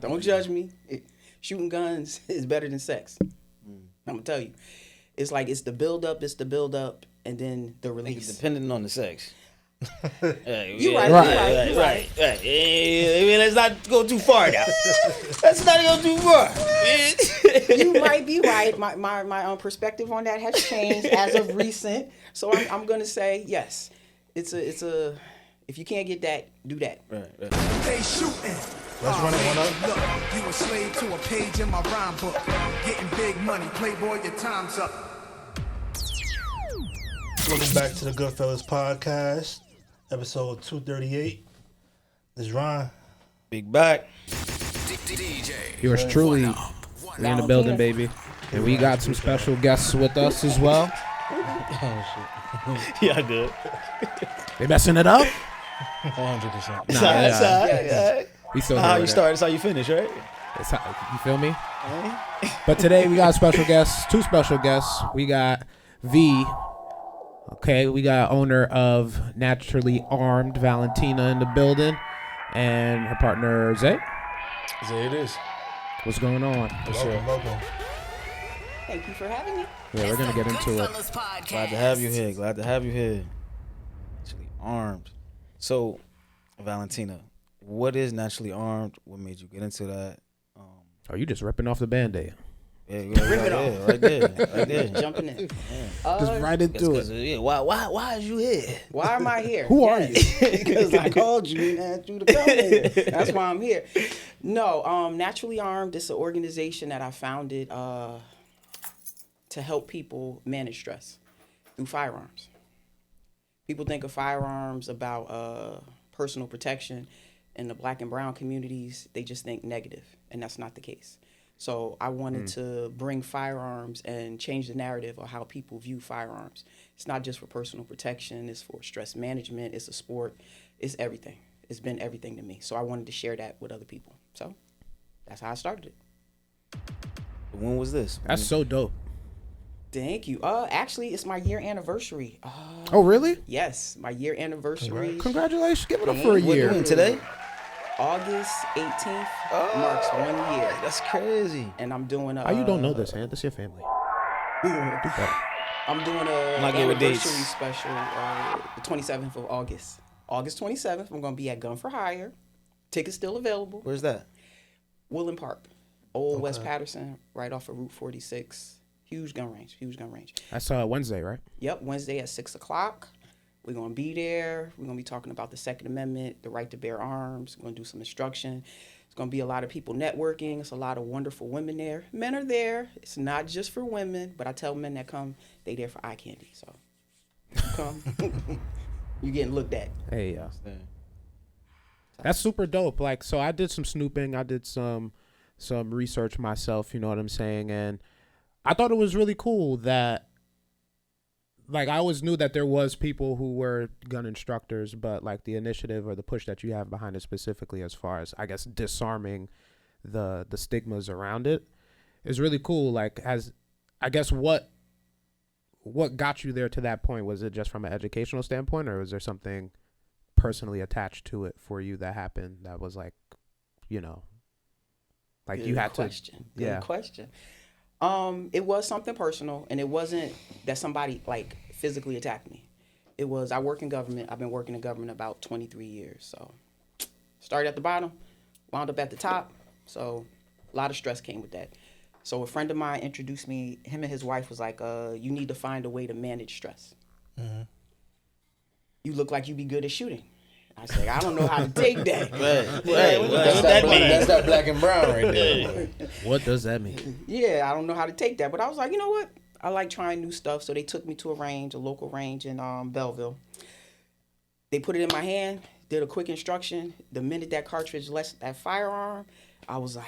Don't judge me. Shooting guns is better than sex. I'm gonna tell you. It's like it's the build up, and then the release. Depending on the sex. You're right. I mean, let's not go too far now. Let's not go too far. You might be right. My perspective on that has changed as of recent. So I'm gonna say yes. It's a. If you can't get that, do that. Right. They shooting. Let's run it one up. Look, you a slave to a page in my rhyme book. Getting big money, playboy, your time's up. Welcome back to the Goodfellas podcast, episode 238. This is Ron. Big back. Yours truly, we in the building, baby. And we got some special guests with us as well. Yeah, good. They messing it up? 100%. Yeah. We still How here you with start, that's how you finish, right? You feel me? But today we got special guests, two special guests. We got V. Okay, we got owner of Naturally Armed, Valentina, in the building, and her partner Zay. Zay it is. What's going on? Welcome. Thank you for having me. Yeah, we're gonna get into it. Glad to have you here. Naturally Armed. So, Valentina, what is Naturally Armed? What made you get into that? Oh, you just ripping off the Band-Aid. Yeah, right there. Jumping in. Just right into it. Yeah, why is you here? Why am I here? Who are you? Because I called you and asked you to come here. That's why I'm here. No, Naturally Armed is an organization that I founded to help people manage stress through firearms. People think of firearms about personal protection. In the black and brown communities, they just think negative, and that's not the case. So I wanted to bring firearms and change the narrative of how people view firearms. It's not just for personal protection. It's for stress management. It's a sport. It's everything. It's been everything to me. So I wanted to share that with other people. So that's how I started it. When was this? That's so dope. Thank you. Actually, it's my year anniversary. Oh, really? Yes, my year anniversary. Congratulations. Give it up for a What year. doing today? August 18th marks 1 year. That's crazy. And I'm doing a... Oh, you don't know this, man. This is your family. Do better. I'm doing a Not good with dates. anniversary special the 27th of August. August 27th, I'm going to be at Gun for Hire. Tickets still available. Where's that? Woodland Park. Old West Patterson, right off of Route 46. Huge gun range. That's Wednesday, right? Yep, Wednesday at 6 o'clock. We're going to be there. We're going to be talking about the Second Amendment, the right to bear arms. We're going to do some instruction. It's going to be a lot of people networking. It's a lot of wonderful women there. Men are there. It's not just for women, but I tell men that come, they there for eye candy. So come. You're getting looked at. Hey, that's super dope. Like, so I did some snooping. I did some research myself, you know what I'm saying? And I thought it was really cool that, like, I always knew that there was people who were gun instructors, but like the initiative or the push that you have behind it specifically, as far as, I guess, disarming the stigmas around it, is really cool. Like, I guess what got you there to that point? Was it just from an educational standpoint, or was there something personally attached to it for you that happened that was like, you know, like Good you had question. to? Good question. It was something personal, and it wasn't that somebody like physically attacked me. It was, I work in government. I've been working in government about 23 years. So started at the bottom, wound up at the top. So a lot of stress came with that. So a friend of mine introduced me, him and his wife was like, you need to find a way to manage stress. Mm-hmm. You look like you be good at shooting. I said, I don't know how to take that. That's that black and brown right there. What does that mean? Yeah, I don't know how to take that. But I was like, you know what? I like trying new stuff. So they took me to a local range in Belleville. They put it in my hand, did a quick instruction. The minute that cartridge left that firearm, I was like,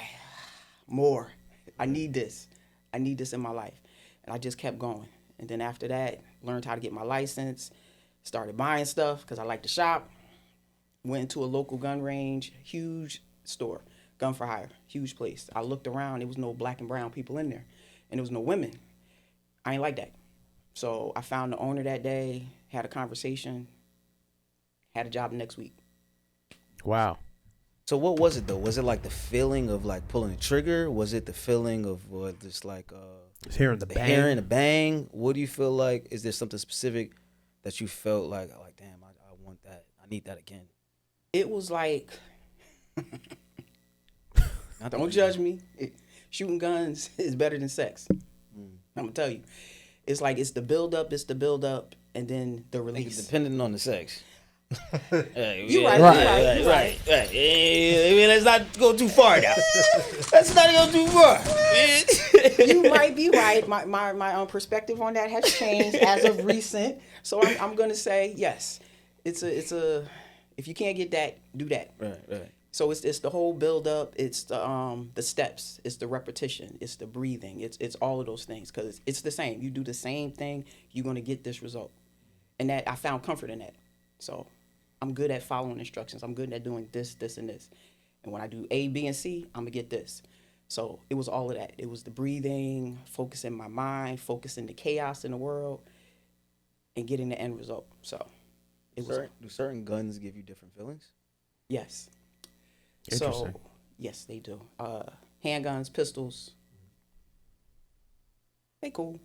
more. I need this. I need this in my life. And I just kept going. And then after that, learned how to get my license, started buying stuff because I like to shop. Went into a local gun range, huge store, Gun for Hire, huge place. I looked around, there was no black and brown people in there, and there was no women. I ain't like that. So I found the owner that day, had a conversation, had a job the next week. Wow. So what was it though? Was it like the feeling of like pulling the trigger? Was it the feeling of what just like Just hearing the bang. hearing the bang? What do you feel like? Is there something specific that you felt like damn, I want that. I need that again. It was like, Not don't judge me. Shooting guns is better than sex. I'm gonna tell you. It's like it's the build up, and then the I think it's release. dependent on the sex. You're right. Right. I mean, let's not go too far now. Let's not go too far. You might be right. My perspective on that has changed as of recent. So I'm gonna say yes. It's a if you can't get that, do that. Right. So it's the whole build up. It's the steps. It's the repetition. It's the breathing. It's all of those things because it's the same. You do the same thing, you're gonna get this result. And that I found comfort in that. So I'm good at following instructions. I'm good at doing this, and this. And when I do A, B, and C, I'm gonna get this. So it was all of that. It was the breathing, focusing my mind, focusing the chaos in the world, and getting the end result. So it was Do certain guns give you different feelings? yes. Interesting. So yes, they do. Handguns, pistols, they cool.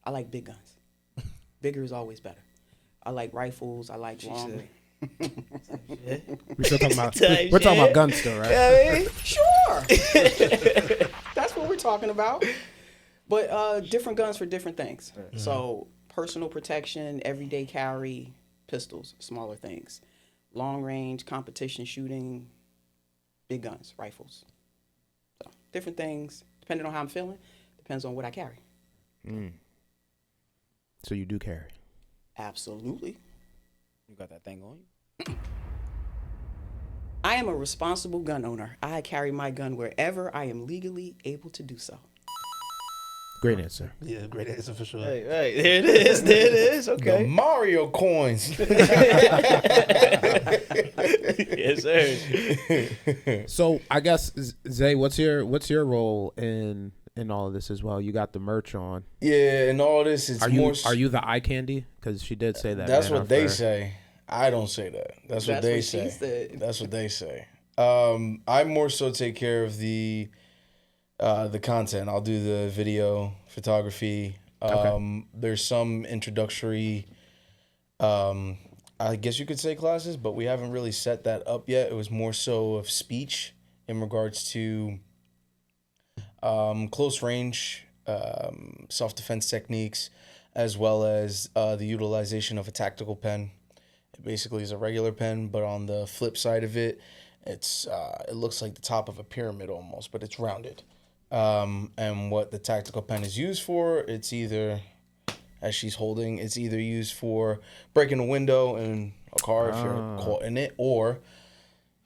I like big guns. Bigger is always better. I like rifles. I like long. We're still talking about we're talking about guns still, right? Sure. That's what we're talking about. But different guns for different things. So personal protection, everyday carry, pistols, smaller things. Long range, competition shooting, big guns, rifles. So different things, depending on how I'm feeling, depends on what I carry. So you do carry. Absolutely. You got that thing on you? I am a responsible gun owner. I carry my gun wherever I am legally able to do so. Great answer. Yeah, great answer for sure. Hey, there it is. There it is. The Okay. Mario coins. Yes, sir. So I guess Zay, what's your role in all of this as well? You got the merch on. Yeah, and all this is Are more. you the eye candy? Because she did say that. That's man, what they unfair. say. I don't say that. That's what they she say. said. That's what they say. I more so take care of the content. I'll do the video, photography. There's some introductory, I guess you could say classes, but we haven't really set that up yet. It was more so of speech in regards to close range, self-defense techniques, as well as the utilization of a tactical pen. It basically is a regular pen, but on the flip side of it, it looks like the top of a pyramid almost, but it's rounded. And what the tactical pen is used for, it's either, as she's holding, it's either used for breaking a window in a car if you're caught in it, or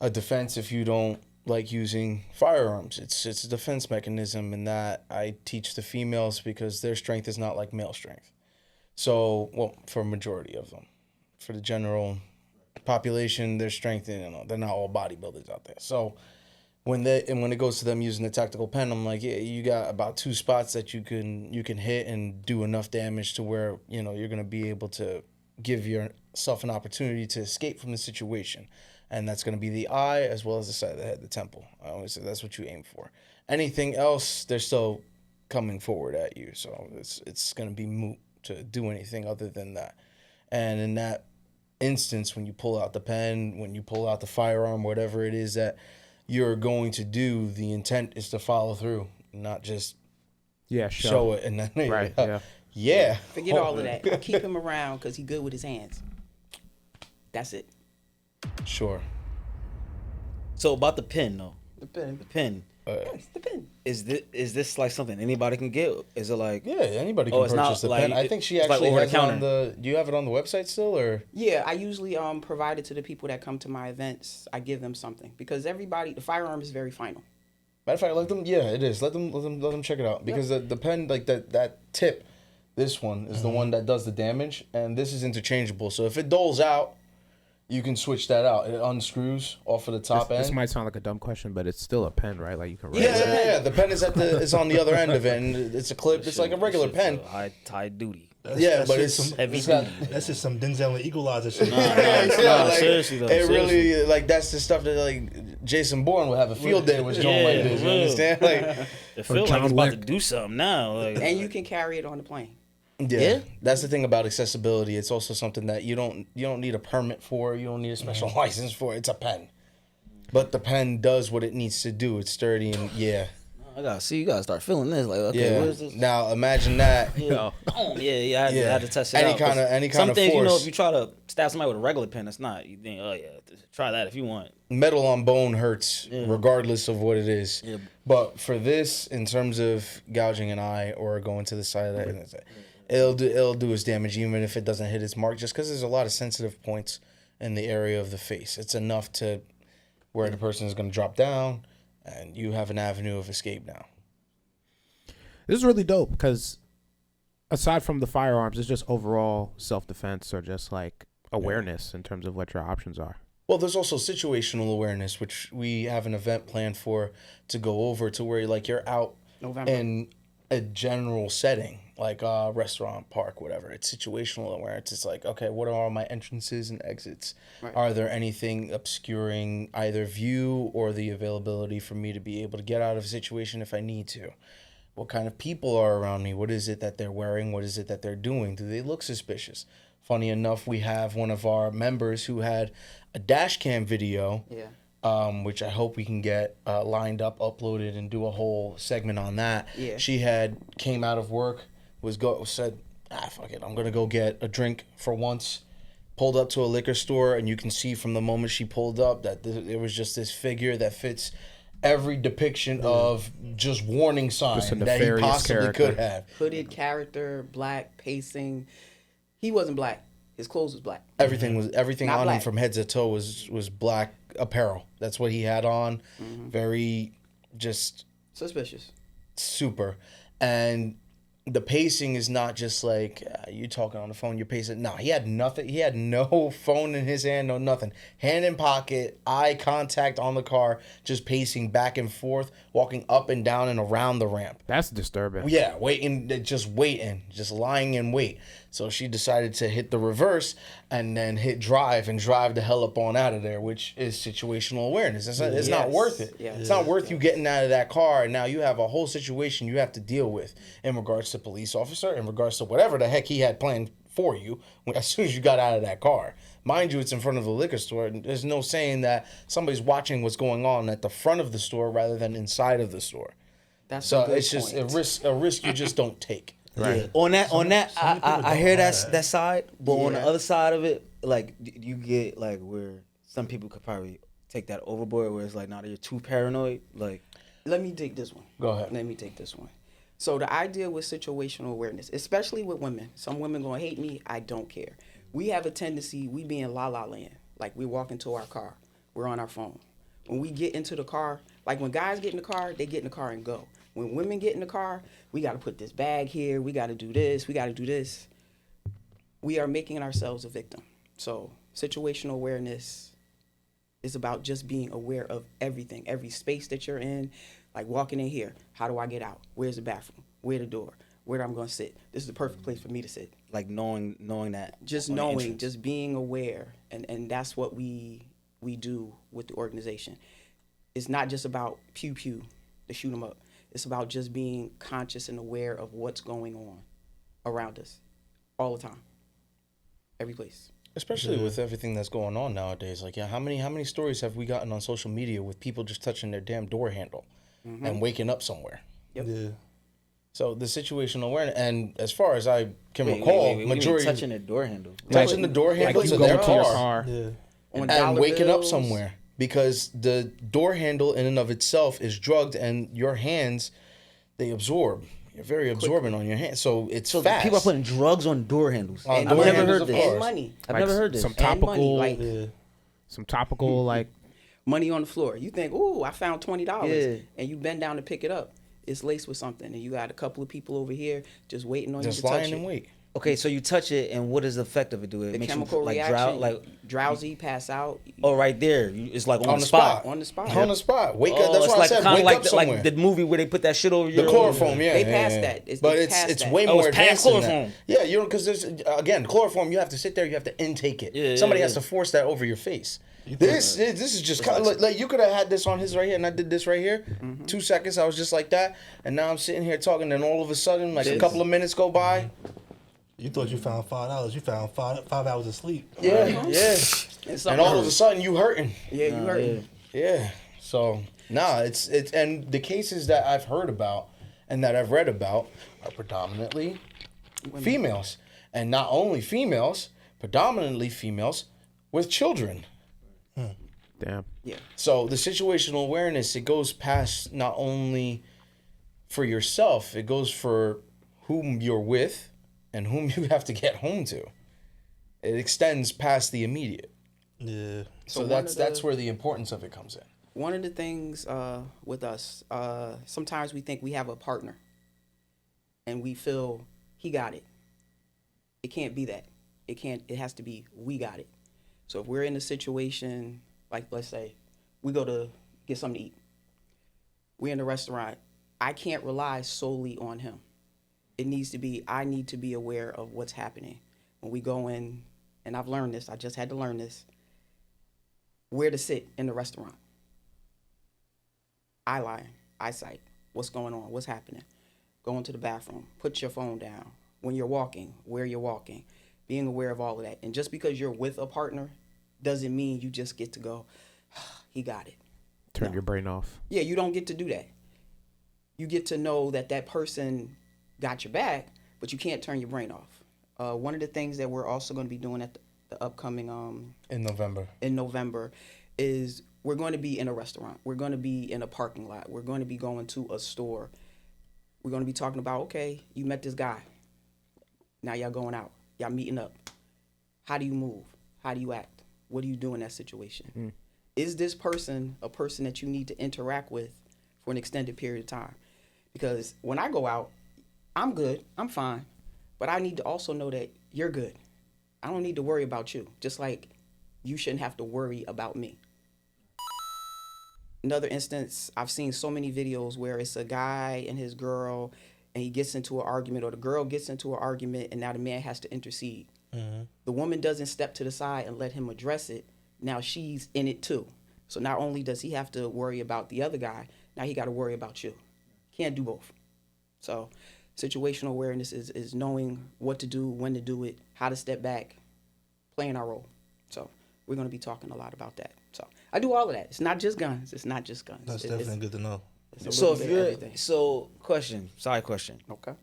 a defense if you don't like using firearms. It's a defense mechanism, and that I teach the females because their strength is not like male strength. So, well, for a majority of them. For the general population, their strength, they're not all bodybuilders out there. So when it goes to them using the tactical pen, I'm like, yeah, you got about 2 spots that you can hit and do enough damage to where, you're going to be able to give yourself an opportunity to escape from the situation. And that's going to be the eye as well as the side of the head, the temple. I always say that's what you aim for. Anything else, they're still coming forward at you. So it's going to be moot to do anything other than that. And in that instance, when you pull out the pen, when you pull out the firearm, whatever it is that you're going to do, the intent is to follow through, not just show it and then Right. yeah. Forget all of that. Keep him around because he's good with his hands. That's it. Sure. So about the pen though. The pen. The pen. Yes, the pen. Is this like something anybody can get? Is it like Yeah, anybody can Oh, it's not purchase the like- pen. I think she it's like actually over the has it on counter. do you have it on the website still, or? Yeah, I usually provide it to the people that come to my events. I give them something because the firearm is very final. Matter of fact, let them. Yeah, it is. Let them check it out because the pen, like that tip, this one is the one that does the damage, and this is interchangeable. So if it doles out, you can switch that out. It unscrews off of the top This end. might sound like a dumb question, but it's still a pen, right? Like you can write. Yeah, with it. yeah. The pen is is on the other end of it, and it's a clip. It's like a regular pen. High duty. Yeah, but it's got, that's just some Denzel and Equalizer shit. Nah, like, seriously though. it seriously. really like that's the stuff that like Jason Bourne would have a field day with John like this. You real. understand? Like, It feels like John it's about to Wick. do something now. Like, And you can carry it on the plane. yeah, that's the thing about accessibility. It's also something that you don't need a permit for. You don't need a special license for. It's a pen, but the pen does what it needs to do. It's sturdy and I gotta see. You gotta start feeling this. Like, okay, where's this? Now imagine that. Yeah, I had to test it Any out. kind of Some things, force. if you try to stab somebody with a regular pen, it's not. You think, oh yeah, try that if you want. Metal on bone hurts regardless of what it is. Yeah. But for this, in terms of gouging an eye or going to the side of that, it'll do its damage even if it doesn't hit its mark. Just because there's a lot of sensitive points in the area of the face, it's enough to where the person is going to drop down, and you have an avenue of escape now. This is really dope because aside from the firearms, it's just overall self-defense or just like awareness in terms of what your options are. Well, there's also situational awareness, which we have an event planned for to go over to where like you're out November. in a general setting, like a restaurant, park, whatever. It's situational awareness. It's like, okay, what are all my entrances and exits? Right. Are there anything obscuring either view or the availability for me to be able to get out of a situation if I need to? What kind of people are around me? What is it that they're wearing? What is it that they're doing? Do they look suspicious? Funny enough, we have one of our members who had a dash cam video, which I hope we can get lined up, uploaded, and do a whole segment on that. Yeah. She came out of work, said, fuck it, I'm gonna go get a drink for once. Pulled up to a liquor store, and you can see from the moment she pulled up that there was just this figure that fits every depiction of just warning sign Just a that he nefarious possibly character. could have. Hooded character, black, pacing. He wasn't black. His clothes was black. Everything Not on him black. from head to toe was black apparel. That's what he had on. Very just Suspicious. super. And the pacing is not just like you talking on the phone, you're pacing. No, he had nothing. He had no phone in his hand, no nothing. Hand in pocket, eye contact on the car, just pacing back and forth, walking up and down and around the ramp. That's disturbing. Yeah, waiting, just lying in wait. So she decided to hit the reverse and then hit drive and drive the hell up on out of there, which is situational awareness. It's not Yes. worth it. Yeah. It's not worth you getting out of that car, and now you have a whole situation you have to deal with in regards to police officer, in regards to whatever the heck he had planned for you as soon as you got out of that car. Mind you, it's in front of the liquor store, and there's no saying that somebody's watching what's going on at the front of the store rather than inside of the store. That's So a good it's just point. a risk you just don't take. Right. On that, I hear that side, but on the Yeah. other side of it, like you get like where some people could probably take that overboard, where it's like, nah, you're too paranoid. Like, Let me take this one. Go ahead. Let me take this one. So the idea with situational awareness, especially with women, some women gonna hate me. I don't care. We have a tendency, we be in la la land. Like we walk into our car, we're on our phone. When we get into the car, like when guys get in the car, they get in the car and go. When women get in the car, we got to put this bag here. We got to do this. We got to do this. We are making ourselves a victim. So situational awareness is about just being aware of everything, every space that you're in. Like walking in here, how do I get out? Where's the bathroom? Where the door? Where I'm going to sit? This is the perfect place for me to sit. like knowing that. Just on the knowing, entrance. just being aware, and that's what we do with the organization. It's not just about pew pew to shoot them up. It's about just being conscious and aware of what's going on around us all the time, every place. Especially with everything that's going on nowadays. Like, yeah, how many stories have we gotten on social media with people just touching their damn door handle and waking up somewhere? Yep. Yeah. So the situational awareness, and as far as I can Wait, recall, what do you mean majority touching the door handle. touching the door handle Like to you go their into your car, car. Yeah. On and dollar waking up bills. somewhere, because the door handle in and of itself is drugged, and your hands, they absorb. You're very absorbent on your hands, so it's So fast. people are putting drugs on door handles. On And I've door never handles, heard of this. course. And money. I've Like never heard this. Some And money, topical, like Yeah. some topical like money on the floor. You think, ooh, I found $20, Yeah. and you bend down to pick it up. It's laced with something, and you got a couple of people over here just waiting on just you to touch lying it. in wait. Okay, so you touch it, and what is the effect of it? Do it The makes chemical you like reaction, drowsy, pass out. oh, right there, it's like on the the spot. On the spot. On the spot. Wake up. Oh, That's it's why like I said kind wake of like up somewhere. like the movie where they put that shit over The your chloroform, yeah. They yeah, passed yeah. that. But It's past it's that. way Oh, more it's past advanced than chloroform. that. Yeah, you know, because there's again chloroform. You have to sit there. You have to intake it. Yeah, Somebody yeah, has yeah. to force that over your face. This is just kind of like you could have had this on his right here, and I did this right here. 2 seconds, I was just like that, and now I'm sitting here talking, and all of a sudden, like a couple of minutes go by. You thought you found $5. You found 5 hours of sleep. Yeah, yeah. And And all of a sudden, you hurting. yeah, you hurting. Yeah. So it's and the cases that I've heard about and that I've read about are predominantly females, and not only females, predominantly females with children. Damn. Yeah. So the situational awareness, it goes past not only for yourself, it goes for whom you're with and whom you have to get home to. It extends past the immediate. Yeah. So one that's of the- that's where the importance of it comes in. One of the things with us, sometimes we think we have a partner, and we feel he got it. It can't be that. It can't. It has to be we got it. So if we're in a situation, like let's say, we go to get something to eat. We're in a restaurant. I can't rely solely on him. It needs to be. I need to be aware of what's happening when we go in. And I've learned this. I just had to learn this. Where to sit in the restaurant. Eye line, eyesight, what's going on, what's happening. Going to the bathroom, put your phone down. When you're walking, where you're walking, being aware of all of that. And just because you're with a partner doesn't mean you just get to go, he got it. Turn your brain off. Yeah, you don't get to do that. You get to know that that person got your back, but you can't turn your brain off. One of the things that we're also going to be doing at the upcoming In November is we're going to be in a restaurant. We're going to be in a parking lot. We're going to be going to a store. We're going to be talking about, okay, you met this guy. Now y'all going out. Y'all meeting up. How do you move? How do you act? What do you do in that situation? Is this person a person that you need to interact with for an extended period of time? Because when I go out, I'm good. I'm fine. But I need to also know that you're good. I don't need to worry about you. Just like you shouldn't have to worry about me. Another instance, I've seen so many videos where it's a guy and his girl, and he gets into an argument, or the girl gets into an argument, and now the man has to intercede. The woman doesn't step to the side and let him address it. Now she's in it too. So not only does he have to worry about the other guy, now he got to worry about you. Can't do both. So situational awareness is knowing what to do, when to do it, how to step back, playing our role. So we're going to be talking a lot about that. So I do all of that. It's not just guns. It's not just guns. That's definitely good to know. It's a So little if bit of you're everything. side question. Okay.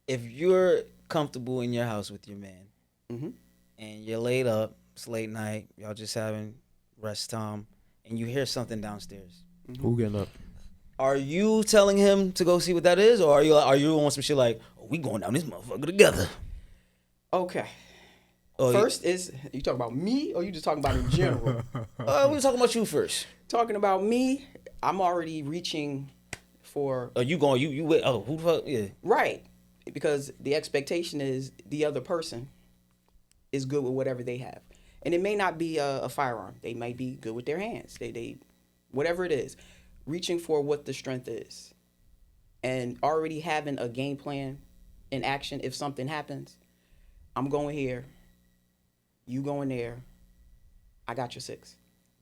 If you're comfortable in your house with your man, Mm-hmm. and you're laid up, it's late night, y'all just having rest time, and you hear something downstairs, Who getting up? are you telling him to go see what that is, or are you on some shit like, oh, we going down this motherfucker together? Okay. Oh, First is, you talking about me or you just talking about in general? we were talking about you first. Talking about me, I'm already reaching for You going? You wait? Oh, who the fuck? Yeah. right, because the expectation is the other person is good with whatever they have, and it may not be a firearm. They might be good with their hands. They whatever it is, reaching for what the strength is, and already having a game plan in action. If something happens, I'm going here, you going there, I got your six,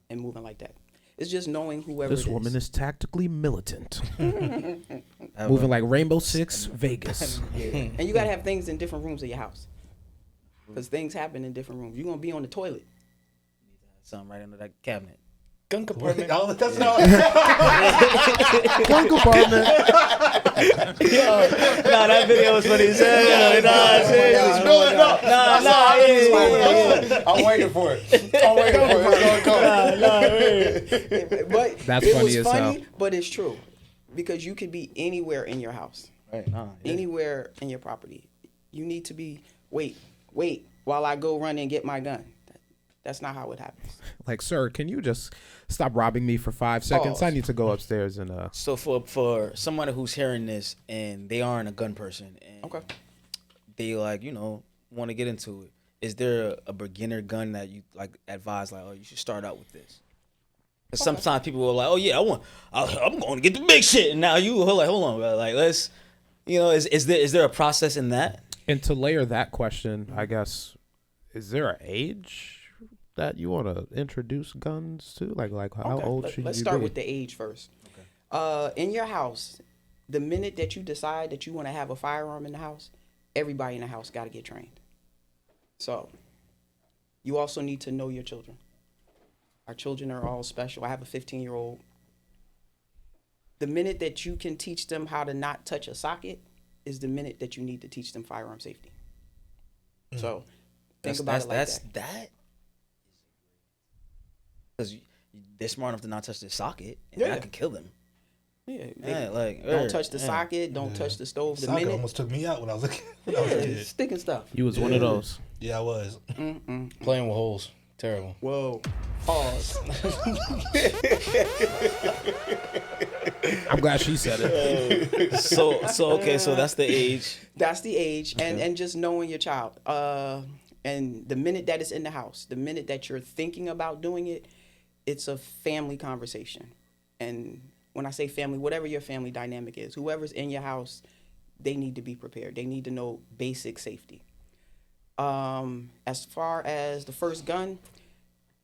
and moving like that. It's just knowing whoever This it woman is tactically militant. Have Moving a- like Rainbow Six Vegas. And you gotta have things in different rooms of your house, because things happen in different rooms. You're gonna be on the toilet. something right under that cabinet. Gun compartment. Oh, that's not. Gun compartment. Nah, that video was funny as hell. I'm waiting for it. It's gonna come. But That's it funny was as funny, hell. but it's true, because you could be anywhere in your house, Right, yeah. anywhere in your property. You need to be wait while I go run and get my gun. That's not how it happens. Like, sir, can you just stop robbing me for 5 seconds? Pause. I need to go upstairs and So for someone who's hearing this and they aren't a gun person, and Okay. they like want to get into it, is there a beginner gun that you like advise like, oh, you should start out with this? Because sometimes people are like, oh yeah, I'm going to get the big shit, and now you like, hold on, bro. Like let's, is there a process in that? And to layer that question, I guess, is there an age that you want to introduce guns to? Like how old should let's you start be? with the age first. In your house, the minute that you decide that you want to have a firearm in the house, everybody in the house got to get trained. So you also need to know your children. Our children are all special. I have a 15-year-old. The minute that you can teach them how to not touch a socket is the minute that you need to teach them firearm safety. So think about it like that. Because they're smart enough to not touch the socket, and Yeah. that could kill them. Yeah, like don't touch the socket, don't touch the stove. The Socket minute almost took me out when I was a kid. stick and stuff. You was one of those. Yeah, I was. Playing with holes. Terrible. Whoa. Pause. I'm glad she said it. So okay, so that's the age. That's the age, and just knowing your child. And the minute that it's in the house, the minute that you're thinking about doing it, it's a family conversation. And when I say family, whatever your family dynamic is, whoever's in your house, they need to be prepared. They need to know basic safety. As far as the first gun,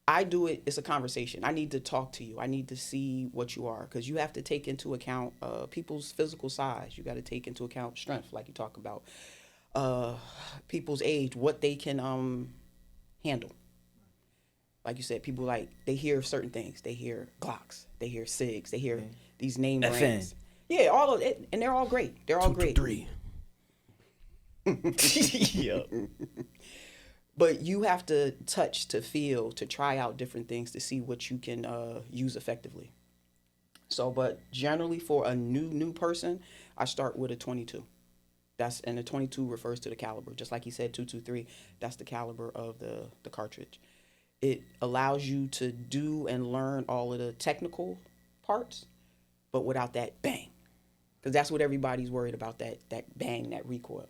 I do it, it's a conversation. I need to talk to you. I need to see what you are, because you have to take into account people's physical size. You got to take into account strength, like you talk about, people's age, what they can handle. Like you said, people they hear certain things. They hear Glocks, they hear SIGs, they hear these name FN. brands. Yeah, all of it, and they're all great. They're all great. 3. Yep. But you have to touch, to feel, to try out different things to see what you can use effectively. So, but generally for a new person, I start with a 22. And the 22 refers to the caliber. Just like he said, 223, that's the caliber of the cartridge. It allows you to do and learn all of the technical parts, but without that bang. Because that's what everybody's worried about, that bang, that recoil.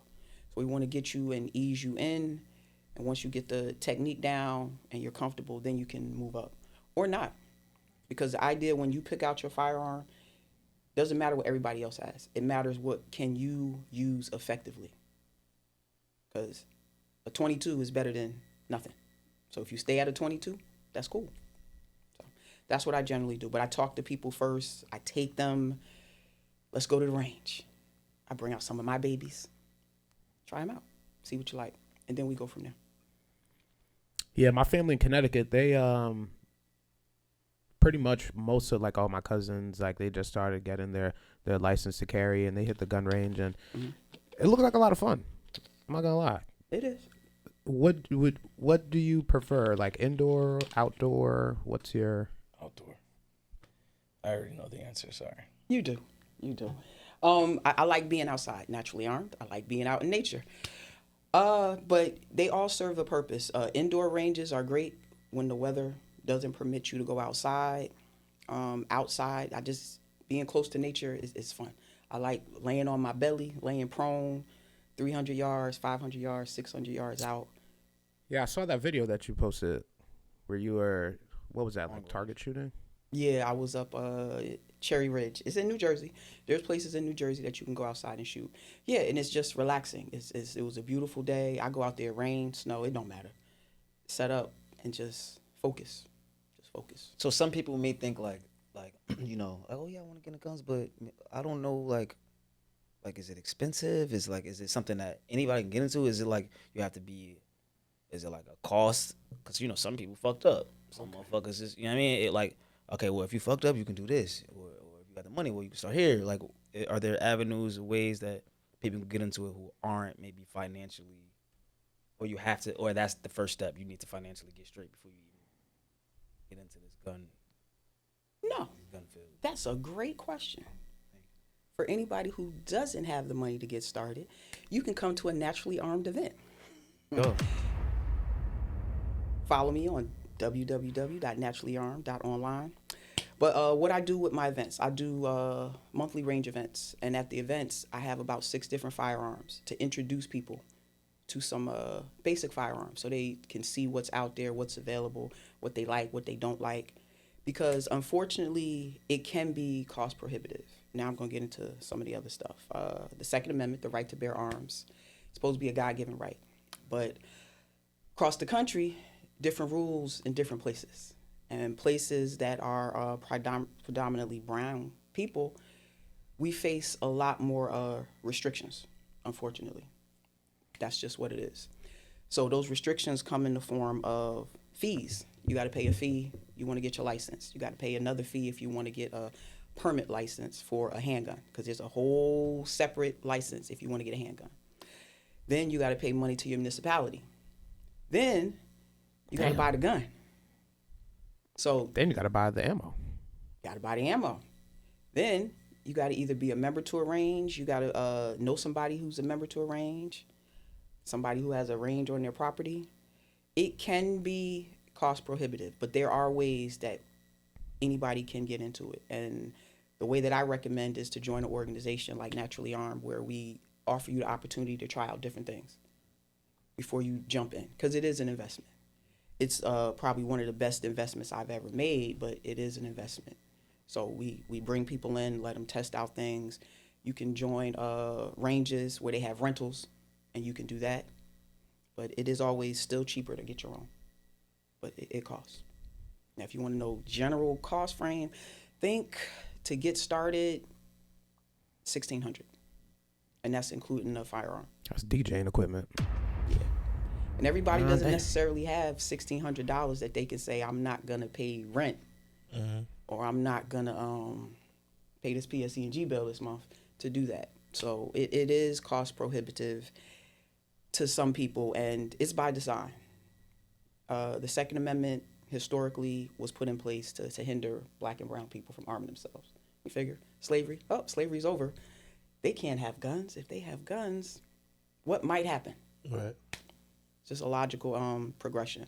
So we want to get you and ease you in. And once you get the technique down and you're comfortable, then you can move up. Or not. Because the idea when you pick out your firearm, doesn't matter what everybody else has. It matters what can you use effectively. Because a 22 is better than nothing. So if you stay at a 22, that's cool. So that's what I generally do. But I talk to people first. I take them. Let's go to the range. I bring out some of my babies. Try them out. See what you like. And then we go from there. Yeah, my family in Connecticut, they pretty much most of all my cousins, they just started getting their license to carry, and they hit the gun range, and it looks like a lot of fun. I'm not gonna lie. It is. What do you prefer? Indoor, outdoor? What's your Outdoor. I already know the answer. Sorry. You do. I like being outside, naturally armed. I like being out in nature. But they all serve a purpose. Indoor ranges are great when the weather doesn't permit you to go outside. Outside, being close to nature is fun. I like laying on my belly, laying prone, 300 yards, 500 yards, 600 yards out. Yeah, I saw that video that you posted where you were, what was that, target shooting? Yeah, I was up Cherry Ridge. It's in New Jersey. There's places in New Jersey that you can go outside and shoot. Yeah, and it's just relaxing. It was a beautiful day. I go out there, rain, snow, it don't matter. Set up and just focus. Just focus. So some people may think oh yeah, I want to get into guns, but I don't know is it expensive? Is it something that anybody can get into? Is it you have to be? Is it a cost? Because some people fucked up. Some motherfuckers just what I mean. Okay, well if you fucked up, you can do this, or if you got the money, well you can start here. Are there avenues or ways that people can get into it who aren't maybe financially, or you have to, or that's the first step? You need to financially get straight before you even get into this gun. No, Gun field. that's a great question. For anybody who doesn't have the money to get started, you can come to a naturally armed event. Go. Follow me on www.naturallyarmed.online. But what I do with my events, I do monthly range events. And at the events, I have about 6 different firearms to introduce people to some basic firearms so they can see what's out there, what's available, what they like, what they don't like. Because unfortunately, it can be cost prohibitive. Now I'm going to get into some of the other stuff. The Second Amendment, the right to bear arms, it's supposed to be a God-given right. But across the country, different rules in different places. And places that are predominantly brown people, we face a lot more restrictions, unfortunately. That's just what it is. So those restrictions come in the form of fees. You got to pay a fee. You want to get your license. You got to pay another fee if you want to get a permit license for a handgun, because there's a whole separate license if you want to get a handgun. Then you got to pay money to your municipality. Then you got to buy the gun. So then you got to buy the ammo. Got to buy the ammo. Then you got to either be a member to a range. You got to know somebody who's a member to a range, somebody who has a range on their property. It can be cost prohibitive, but there are ways that anybody can get into it. And the way that I recommend is to join an organization like Naturally Armed, where we offer you the opportunity to try out different things before you jump in, because it is an investment. It's probably one of the best investments I've ever made, but it is an investment. So we bring people in, let them test out things. You can join ranges where they have rentals, and you can do that. But it is always still cheaper to get your own. But it costs. Now, if you want to know general cost frame, think to get started, $1,600, and that's including the firearm. That's DJing equipment. Yeah, and everybody doesn't necessarily have $1,600 that they can say, I'm not gonna pay rent, or I'm not gonna pay this PSE&G bill this month to do that. So it is cost prohibitive to some people, and it's by design. The Second Amendment historically was put in place to hinder black and brown people from arming themselves. You figure, slavery's over. They can't have guns. If they have guns, what might happen? Right. It's just a logical progression.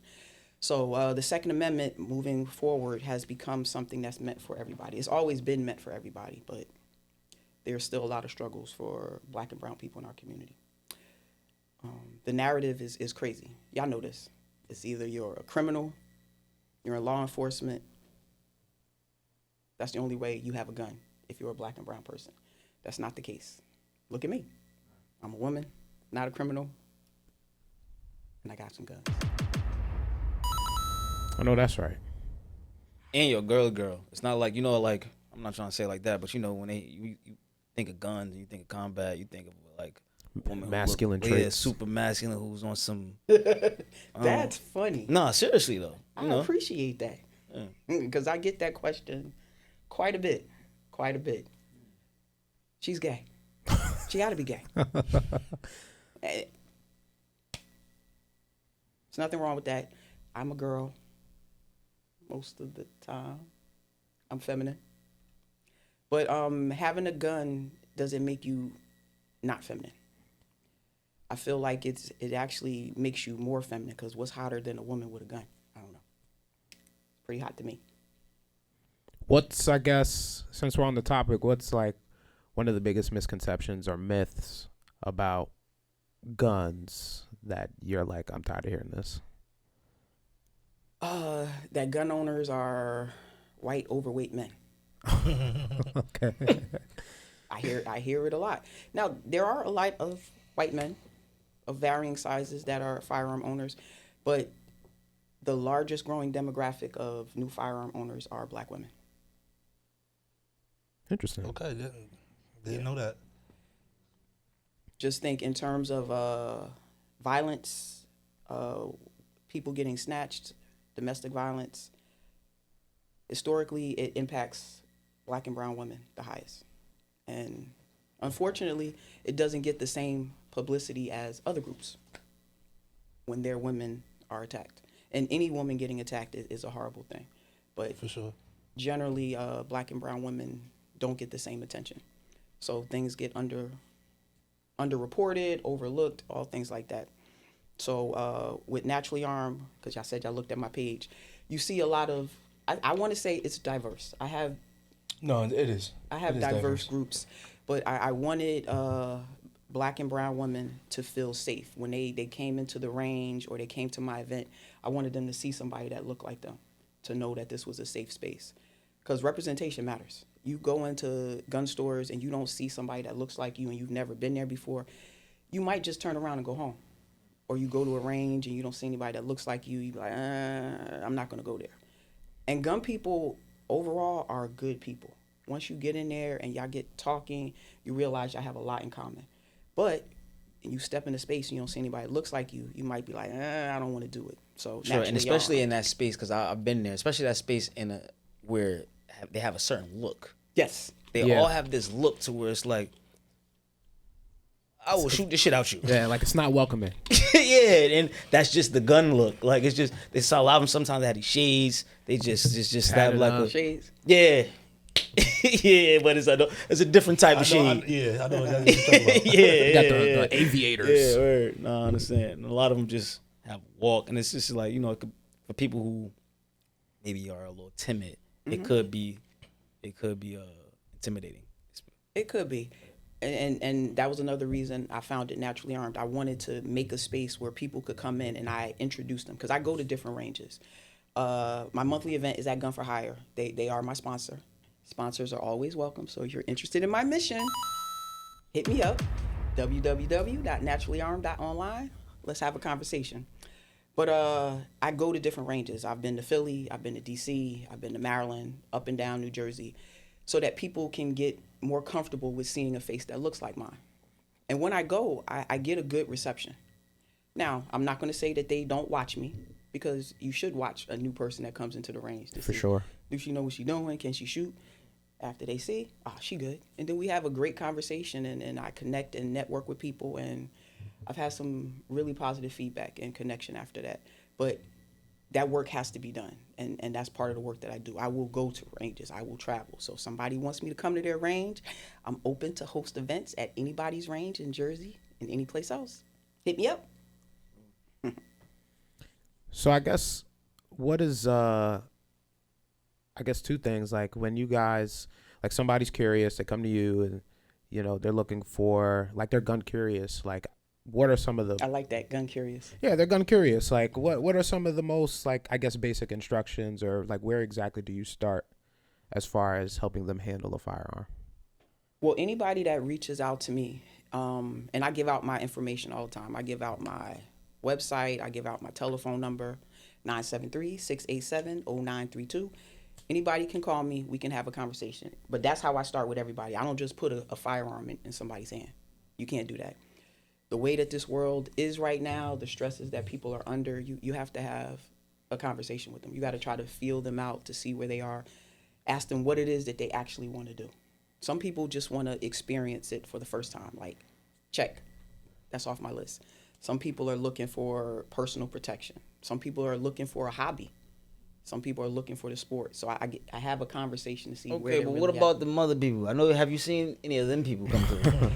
So the Second Amendment moving forward has become something that's meant for everybody. It's always been meant for everybody, but there's still a lot of struggles for black and brown people in our community. The narrative is crazy. Y'all know this. It's either you're a criminal, you're in law enforcement. That's the only way you have a gun if you're a black and brown person. That's not the case. Look at me. I'm a woman, not a criminal, and I got some guns. I know that's right. And your girl. It's not like, like, I'm not trying to say it like that, but when you think of guns, you think of combat, you think of like woman masculine traits. Yeah, super masculine, who's on some. That's funny. Nah, seriously though. I appreciate that, because I get that question quite a bit. She's gay. She got to be gay. There's nothing wrong with that. I'm a girl most of the time. I'm feminine. But having a gun doesn't make you not feminine. I feel like it actually makes you more feminine, because what's hotter than a woman with a gun? I don't know. It's pretty hot to me. What's, I guess, since we're on the topic, what's like one of the biggest misconceptions or myths about guns that you're like, I'm tired of hearing this? That gun owners are white, overweight men. Okay. I hear it a lot. Now, there are a lot of white men of varying sizes that are firearm owners, but the largest growing demographic of new firearm owners are black women. Interesting. Okay, didn't know that. Just think in terms of violence, people getting snatched, domestic violence. Historically, it impacts black and brown women the highest. And unfortunately, it doesn't get the same publicity as other groups when their women are attacked. And any woman getting attacked is a horrible thing. But For sure. generally, black and brown women don't get the same attention. So things get underreported, overlooked, all things like that. So with Naturally Armed, because y'all said y'all looked at my page, you see a lot of, I want to say it's diverse. No, it is. I have It is diverse groups, but I wanted Black and brown women to feel safe. When they came into the range or they came to my event, I wanted them to see somebody that looked like them, to know that this was a safe space. Because representation matters. You go into gun stores and you don't see somebody that looks like you and you've never been there before, you might just turn around and go home. Or you go to a range and you don't see anybody that looks like you, you be like, I'm not going to go there. And gun people overall are good people. Once you get in there and y'all get talking, you realize y'all have a lot in common. But you step into space and you don't see anybody that looks like you might be like, I don't want to do it. So Sure, and especially in that space, because I've been there, especially that space where they have a certain look. Yes. They all have this look to where it's like, I will shoot this shit out you. Yeah, like it's not welcoming. Yeah, and that's just the gun look. Like it's just they saw a lot of them. Sometimes they had these shades. They just stab like a shades. Yeah, yeah, but it's a different type of shade. I know exactly what you're talking about. Yeah, Got the aviators. Yeah, word. No, I understand. And a lot of them just have walk, and it's just like for people who maybe are a little timid, it could be intimidating. It could be. And that was another reason I founded Naturally Armed. I wanted to make a space where people could come in and I introduce them, because I go to different ranges. My monthly event is at Gun for Hire. They are my sponsor. Sponsors are always welcome. So if you're interested in my mission, hit me up, www.naturallyarmed.online. Let's have a conversation. But I go to different ranges. I've been to Philly, I've been to DC, I've been to Maryland, up and down New Jersey, so that people can get more comfortable with seeing a face that looks like mine. And when I go, I get a good reception. Now, I'm not going to say that they don't watch me, because you should watch a new person that comes into the range. To For see, sure. do she know what she's doing? Can she shoot? After they see, she good. And then we have a great conversation, and I connect and network with people, and I've had some really positive feedback and connection after that. But that work has to be done, and that's part of the work that I do. I will go to ranges. I will travel. So if somebody wants me to come to their range, I'm open to host events at anybody's range in Jersey and any place else. Hit me up. So I guess what is two things, like when you guys, like somebody's curious, they come to you and they're looking for, like, they're gun curious, like what are some of the I like that, gun curious. Yeah, they're gun curious. Like what are some of the most, like, I guess, basic instructions, or like where exactly do you start as far as helping them handle a firearm? Well, anybody that reaches out to me, and I give out my information all the time. I give out my website. I give out my telephone number, 973-687-0932. Anybody can call me. We can have a conversation. But that's how I start with everybody. I don't just put a firearm in somebody's hand. You can't do that. The way that this world is right now, the stresses that people are under, you have to have a conversation with them. You got to try to feel them out to see where they are. Ask them what it is that they actually want to do. Some people just want to experience it for the first time. Like, check. That's off my list. Some people are looking for personal protection. Some people are looking for a hobby. Some people are looking for the sport. So I have a conversation to see where they're Okay, but really what at. about the other people? Have you seen any of them people come through?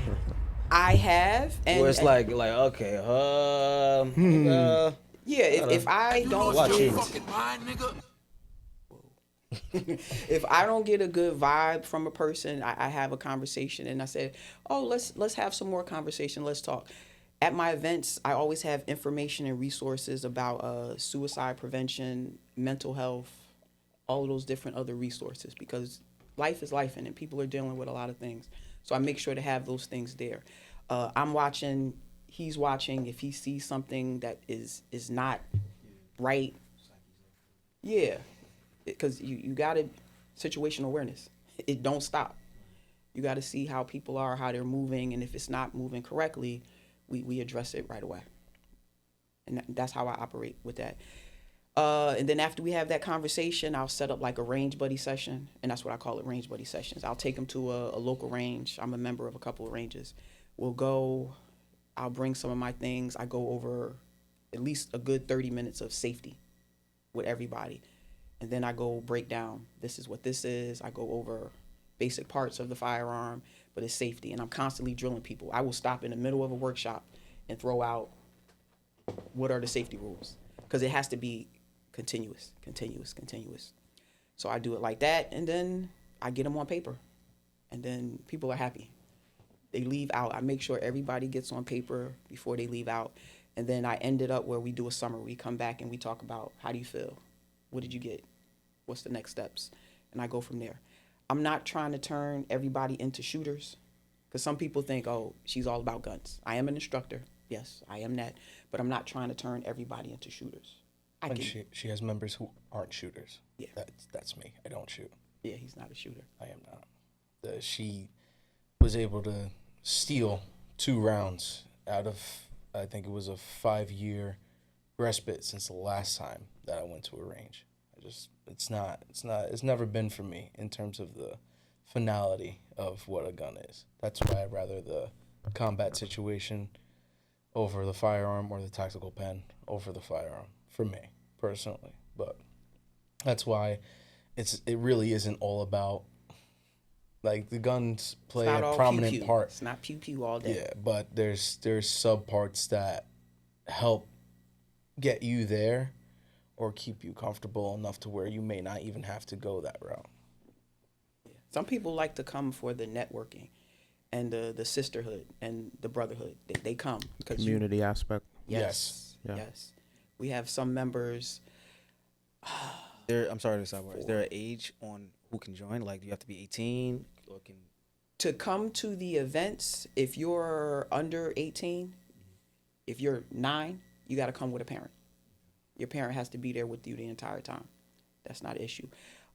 I have. And, where it's like okay, yeah, if I don't watch get, it. if I don't get a good vibe from a person, I have a conversation and I said, let's have some more conversation. Let's talk. At my events, I always have information and resources about suicide prevention, mental health, all of those different other resources, because life is life and people are dealing with a lot of things. So I make sure to have those things there. I'm watching, he's watching. If he sees something that is not right, yeah, because you got to, situational awareness. It don't stop. You got to see how people are, how they're moving, and if it's not moving correctly, we address it right away. And that's how I operate with that. And then after we have that conversation, I'll set up like a range buddy session, and that's what I call it, range buddy sessions. I'll take them to a local range. I'm a member of a couple of ranges. We'll go, I'll bring some of my things. I go over at least a good 30 minutes of safety with everybody. And then I go break down, this is what this is. I go over basic parts of the firearm, but it's safety. And I'm constantly drilling people. I will stop in the middle of a workshop and throw out, what are the safety rules? Because it has to be continuous. So I do it like that, and then I get them on paper, and then people are happy. They leave out. I make sure everybody gets on paper before they leave out. And then I end it up where we do a summary. We come back and we talk about, how do you feel? What did you get? What's the next steps? And I go from there. I'm not trying to turn everybody into shooters, because some people think, oh, she's all about guns. I am an instructor. Yes, I am that. But I'm not trying to turn everybody into shooters. And she has members who aren't shooters. Yeah. That's me. I don't shoot. Yeah, he's not a shooter. I am not. She was able to steal 2 rounds out of, I think it was a 5-year respite since the last time that I went to a range. It's never been for me in terms of the finality of what a gun is. That's why I'd rather the combat situation over the firearm, or the tactical pen over the firearm, for me personally. But that's why it really isn't all about, like, the guns play It's not a all prominent pew-pew. part. It's not pew pew all day. Yeah, but there's sub parts that help get you there or keep you comfortable enough to where you may not even have to go that route. Some people like to come for the networking and the sisterhood and the brotherhood. They come because Community aspect. Yes. Yeah. Yes. We have some members. I'm sorry to sidebar. Is there an age on who can join? Like, do you have to be 18 or can? To come to the events, if you're under 18, if you're 9, you got to come with a parent. Your parent has to be there with you the entire time. That's not an issue.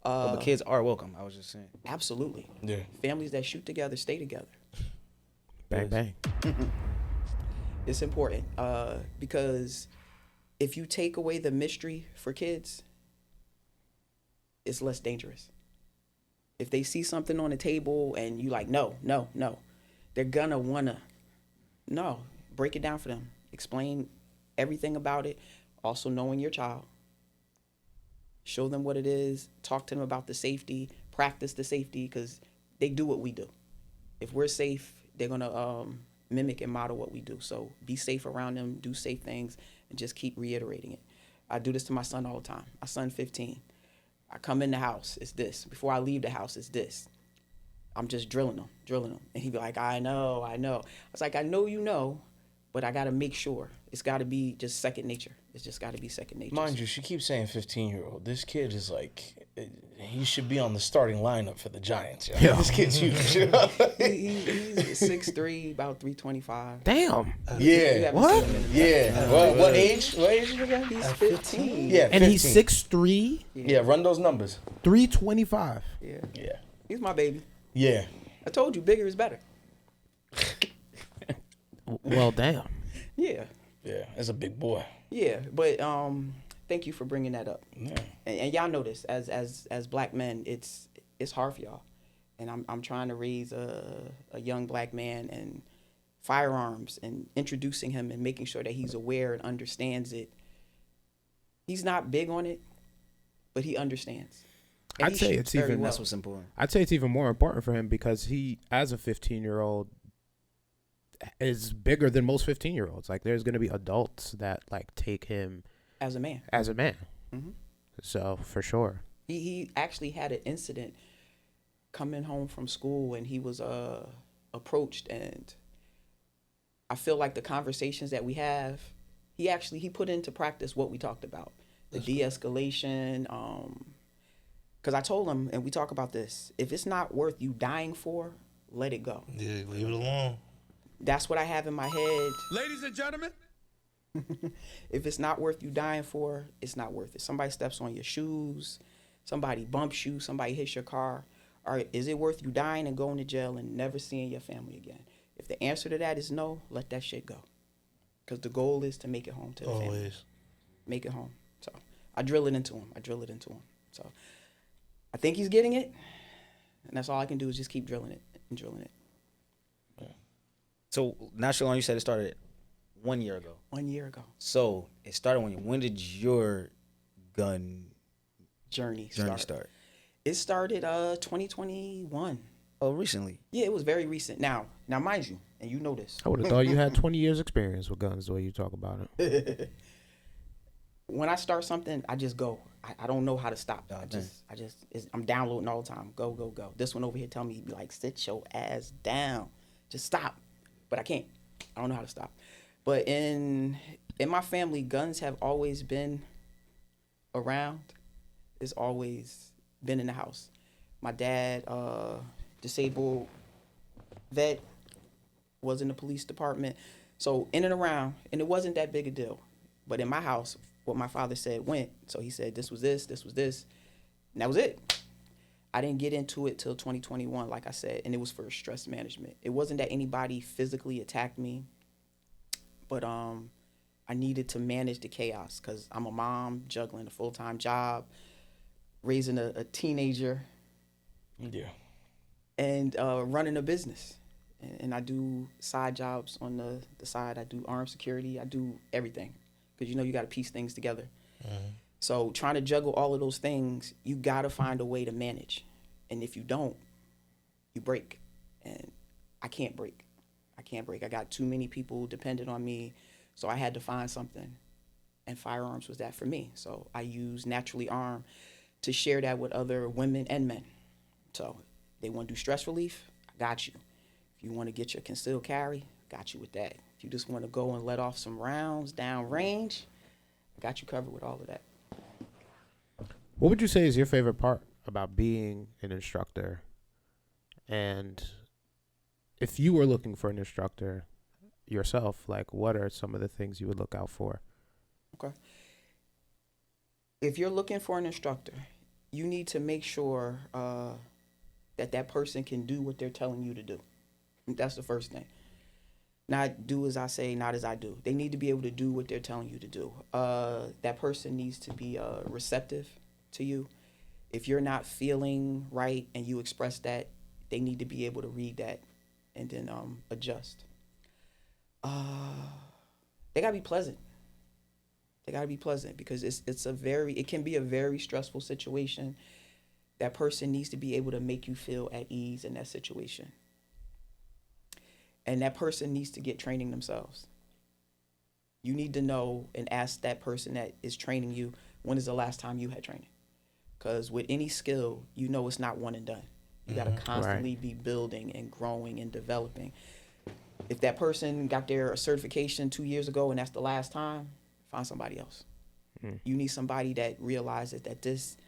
But kids are welcome. I was just saying. Absolutely. Yeah. Families that shoot together stay together. Bang bang. It's important because if you take away the mystery for kids, it's less dangerous. If they see something on the table and you like, no, they're gonna wanna, break it down for them. Explain everything about it. Also knowing your child. Show them what it is. Talk to them about the safety. Practice the safety, because they do what we do. If we're safe, they're gonna mimic and model what we do. So be safe around them. Do safe things, and just keep reiterating it. I do this to my son all the time. My son, 15. I come in the house, it's this. Before I leave the house, it's this. I'm just drilling him. And he'd be like, I know. I was like, I know you know, but I got to make sure. It's got to be just second nature. It's just got to be second nature. Mind you, she keeps saying 15-year-old. This kid is like, he should be on the starting lineup for the Giants. Yo. This kid's huge. He's 6'3", about 325. Damn. Yeah. What? Yeah. What age? What age is he again? He's 15. Yeah, 15. And he's 6'3", Yeah, run those numbers. 325. Yeah. Yeah. He's my baby. Yeah. I told you, bigger is better. Well, damn. Yeah. Yeah, that's a big boy. Yeah, but thank you for bringing that up. Yeah. And y'all know this, as black men, it's hard for y'all. And I'm trying to raise a young black man, and firearms, and introducing him and making sure that he's aware and understands it. He's not big on it, but he understands. And I'd he say shoots it's very even well. That's what's important. I'd say it's even more important for him because he, as a 15-year-old, is bigger than most 15-year-olds. Like, there's gonna be adults that like take him as a man. Mm-hmm. So for sure. He actually had an incident coming home from school, and he was approached, and I feel like the conversations that we have, he put into practice what we talked about, the de-escalation. Because I told him, and we talk about this, if it's not worth you dying for, let it go. Yeah, leave it alone. That's what I have in my head. Ladies and gentlemen, If it's not worth you dying for, it's not worth it. Somebody steps on your shoes, somebody bumps you, somebody hits your car. Or is it worth you dying and going to jail and never seeing your family again? If the answer to that is no, let that shit go. Because the goal is to make it home to the family. Always. Make it home. So I drill it into him. So I think he's getting it. And that's all I can do is just keep drilling it and drilling it. So National, you said it started 1 year ago. 1 year ago. So it started when did your gun Journey start? It started 2021. Oh, recently. Yeah, it was very recent. Now mind you, and you know this. I would have thought you had 20 years experience with guns the way you talk about it. When I start something, I just go. I don't know how to stop. Oh, I'm downloading all the time. Go. This one over here tell me, be like, sit your ass down. just stop. But I can't. I don't know how to stop. But in my family, guns have always been around. It's always been in the house. My dad, disabled vet, was in the police department. So in and around, and it wasn't that big a deal. But in my house, what my father said went. So he said this was this was this, and that was it. I didn't get into it till 2021, like I said, and it was for stress management. It wasn't that anybody physically attacked me, but I needed to manage the chaos because I'm a mom juggling a full-time job, raising a teenager, Yeah. and running a business. And I do side jobs on the side. I do armed security. I do everything because, you got to piece things together. So trying to juggle all of those things, you got to find a way to manage. And if you don't, you break. And I can't break. I got too many people dependent on me. So I had to find something. And firearms was that for me. So I use Naturally Armed to share that with other women and men. So they want to do stress relief, I got you. If you want to get your concealed carry, got you with that. If you just want to go and let off some rounds down range, I got you covered with all of that. What would you say is your favorite part about being an instructor? And if you were looking for an instructor yourself, like what are some of the things you would look out for? Okay. If you're looking for an instructor, you need to make sure that person can do what they're telling you to do. That's the first thing. Not do as I say, not as I do. They need to be able to do what they're telling you to do. That person needs to be receptive to you. If you're not feeling right and you express that, they need to be able to read that and then adjust. They gotta be pleasant. They gotta be pleasant because it can be a very stressful situation. That person needs to be able to make you feel at ease in that situation. And that person needs to get training themselves. You need to know and ask that person that is training you, when is the last time you had training? Because with any skill, it's not one and done. You got to constantly be building and growing and developing. If that person got their certification 2 years ago and that's the last time, find somebody else. You need somebody that realizes that this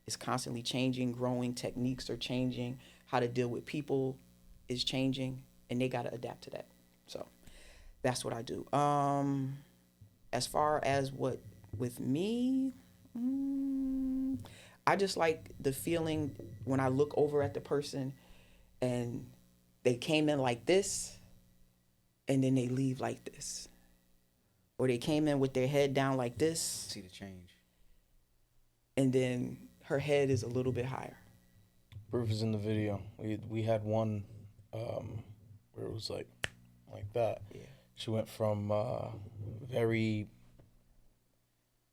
is constantly changing, growing, techniques are changing, how to deal with people is changing, and they got to adapt to that. So that's what I do. As far as what with me, I just like the feeling when I look over at the person and they came in like this and then they leave like this. Or they came in with their head down like this. See the change. And then her head is a little bit higher. Proof is in the video. We had one where it was like that. Yeah. She went from very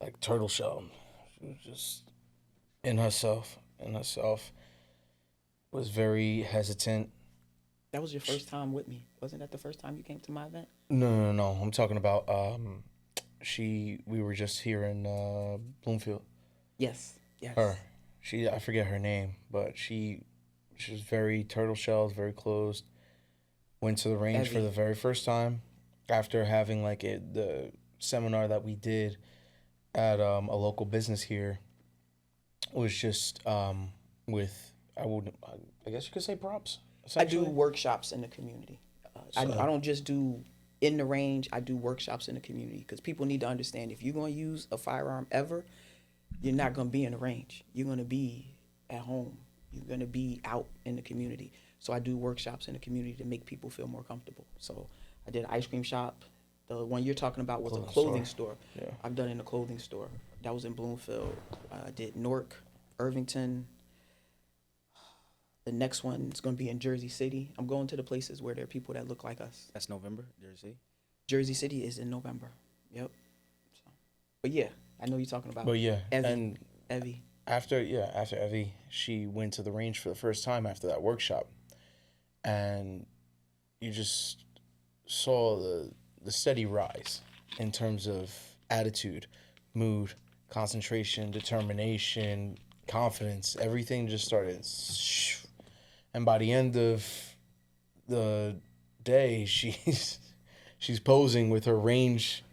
like turtle shell. She was just in herself. Was very hesitant. That was your first time with me. Wasn't that the first time you came to my event? No. I'm talking about we were just here in Bloomfield. Yes. Her. I forget her name, but she was very turtle shelled, very closed. Went to the range for the very first time after having the seminar that we did at a local business here. Was just with I guess you could say props. I do workshops in the community. I don't just do in the range. I do workshops in the community because people need to understand if you're going to use a firearm ever, you're not going to be in the range. You're going to be at home. You're going to be out in the community. So I do workshops in the community to make people feel more comfortable. So I did an ice cream shop. The one you're talking about was a clothing store. Yeah. I've done it in a clothing store. That was in Bloomfield. I did Newark, Irvington. The next one is going to be in Jersey City. I'm going to the places where there are people that look like us. That's November, Jersey. Jersey City is in November. Yep. So, but yeah, I know you're talking about. But yeah, Evie. After Evie, she went to the range for the first time after that workshop, and you just saw the steady rise in terms of attitude, mood, concentration, determination, confidence. Everything just started. And by the end of the day, she's posing with her range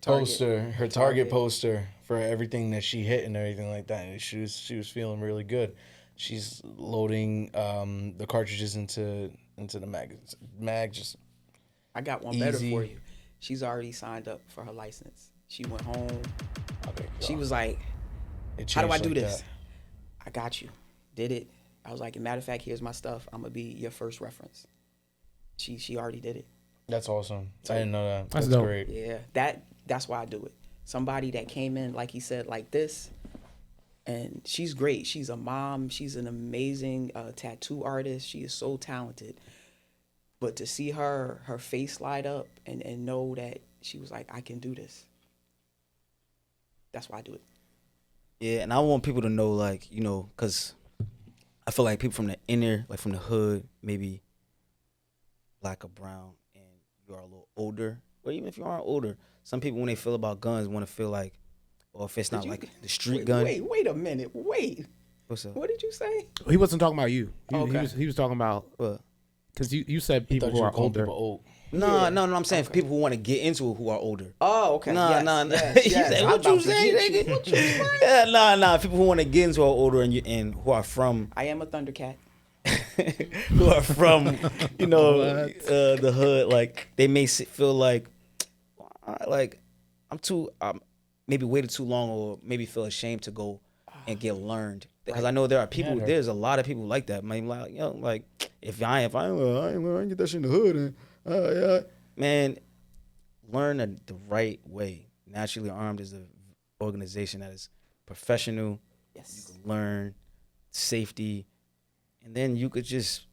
poster, her target poster for everything that she hit and everything like that. And she was feeling really good. She's loading the cartridges into the mag. Just I got one easy. better for you. She's already signed up for her license. She went home. She was like, "How do I do this?" I got you. Did it. I was like, matter of fact, here's my stuff. I'm gonna be your first reference. She already did it. That's awesome. I didn't know that. That's dope. great. Yeah, that's why I do it. Somebody that came in, like he said, like this, and she's great. She's a mom. She's an amazing tattoo artist. She is so talented. But to see her face light up and know that she was like, I can do this. That's why I do it. Yeah, and I want people to know, like, you know, because I feel like people from the inner, like from the hood, maybe black or brown, and you are a little older, or even if you aren't older, some people, when they feel about guns, want to feel like, or if it's not like the street gun. Wait a minute. Wait. What's up? What did you say? He wasn't talking about you. Okay. He was talking about What? because you said people who are older. No, Yeah. no, I'm saying for people who want to get into it who are older. Oh, okay. No, Yes, no, no. yes, You yes. said, I'm what you about to say, get you. nigga? What you say? Yeah, nah. People who want to get into it are older and who are from I am a Thundercat. who are from, you know, the hood. Like they may feel like I'm too maybe waited too long, or maybe feel ashamed to go and get learned. Because I know there are people. There's a lot of people like that. Man, like, you know, like if I ain't get that shit in the hood, and yeah, man, learn the right way. Naturally Armed is an organization that is professional. Yes. You can learn safety, and then you could just.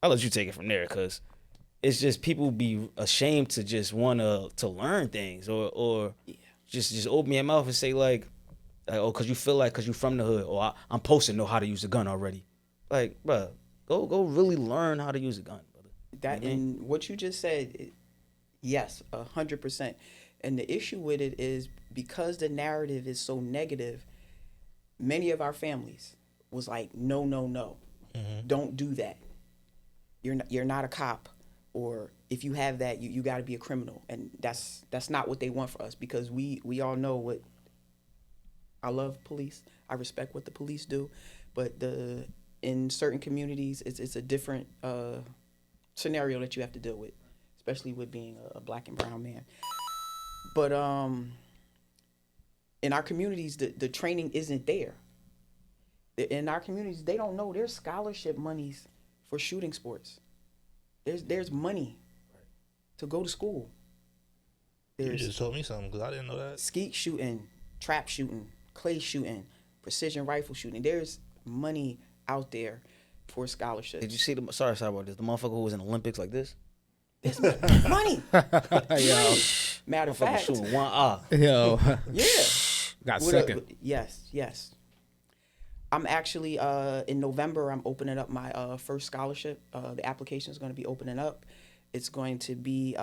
I'll let you take it from there, cause it's just people be ashamed to just want to learn things, or just open your mouth and say like oh, cause you feel like cause you from the hood, or I'm supposed to know how to use a gun already. Like, bro, go really learn how to use a gun, brother. That and what you just said, yes, 100%. And the issue with it is because the narrative is so negative. Many of our families was like, no, don't do that. You're not a cop, or if you have that, you got to be a criminal, and that's not what they want for us, because we all know what. I love police. I respect what the police do, but in certain communities, it's a different scenario that you have to deal with, especially with being a black and brown man. But in our communities, the training isn't there. In our communities, they don't know there's scholarship monies for shooting sports. There's money to go to school. You just told me something because I didn't know that. Skeet shooting, trap shooting, clay shooting, precision rifle shooting. There's money out there for scholarships. Did you see the? Sorry about this. The motherfucker who was in the Olympics like this. There's money. Yo, Matter of Motherfucker fact, shooting one eye. yo, yeah. got With second. Yes. I'm actually in November. I'm opening up my first scholarship. The application is going to be opening up. It's going to be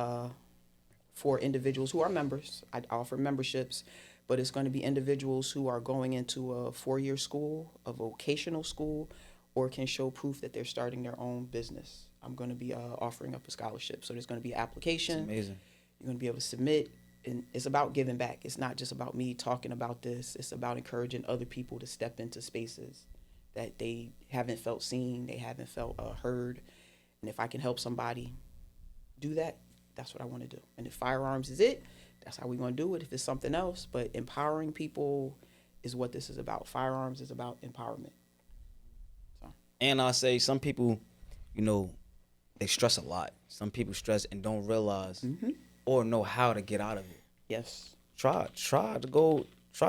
for individuals who are members. I offer memberships, but it's going to be individuals who are going into a 4-year school, a vocational school, or can show proof that they're starting their own business. I'm going to be offering up a scholarship. So there's going to be an application. That's amazing. You're going to be able to submit. And it's about giving back. It's not just about me talking about this. It's about encouraging other people to step into spaces that they haven't felt seen, they haven't felt heard. And if I can help somebody do that, that's what I want to do. And if firearms is it, that's how we're going to do it. If it's something else, but empowering people is what this is about. Firearms is about empowerment. So. And I'll say some people, you know, they stress a lot. Some people stress and don't realize or know how to get out of it. Yes. Try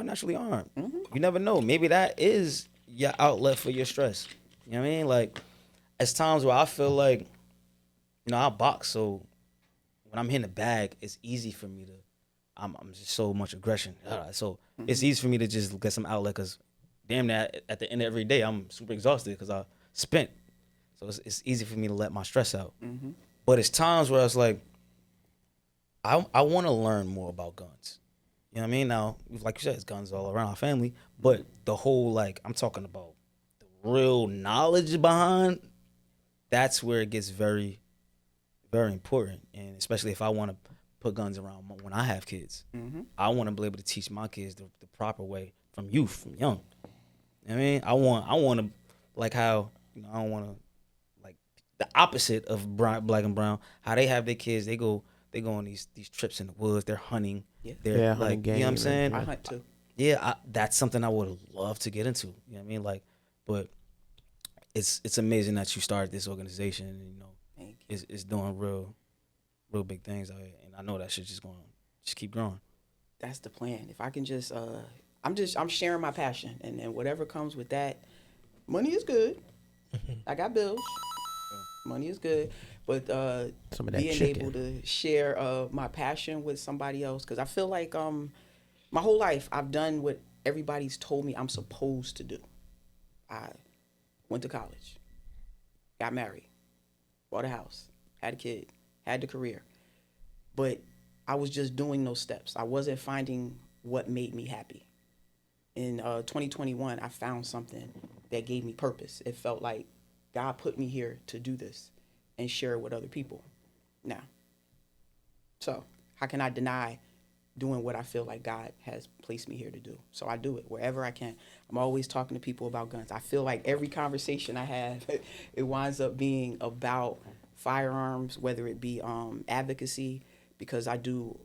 naturally armed. You never know. Maybe that is your outlet for your stress. You know what I mean? Like, it's times where I feel like, you know, I box, so when I'm hitting the bag, it's easy for me to, I'm just so much aggression. So it's easy for me to just get some outlet, because damn that at the end of every day, I'm super exhausted because I spent. So it's easy for me to let my stress out. But it's times where it's like, I want to learn more about guns. You know what I mean? Now, like you said, it's guns all around our family, but the whole, like, I'm talking about the real knowledge behind, that's where it gets very very important, and especially if I want to put guns around when I have kids. I want to be able to teach my kids the proper way from youth, from young. I mean, I want to, like how, I don't want to, like the opposite of black and brown. How they have their kids, they go on these trips in the woods. They're hunting. Yeah. They're hunting like, you know what I'm game saying? I hunt too. Yeah, that's something I would love to get into. You know what I mean? Like, but it's amazing that you started this organization, and Thank you. it's doing real big things out here, and I know that shit just going to keep growing. That's the plan. If I can just, I'm sharing my passion, and then whatever comes with that, money is good. I got bills. Money is good, but Some of that being chicken. able to share my passion with somebody else, because I feel like my whole life I've done what everybody's told me I'm supposed to do. I went to college, got married, bought a house, had a kid, had the career, but I was just doing those steps. I wasn't finding what made me happy. In 2021, I found something that gave me purpose. It felt like God put me here to do this and share it with other people. Now, so how can I deny doing what I feel like God has placed me here to do? So I do it wherever I can. I'm always talking to people about guns. I feel like every conversation I have, it winds up being about firearms, whether it be advocacy, because I go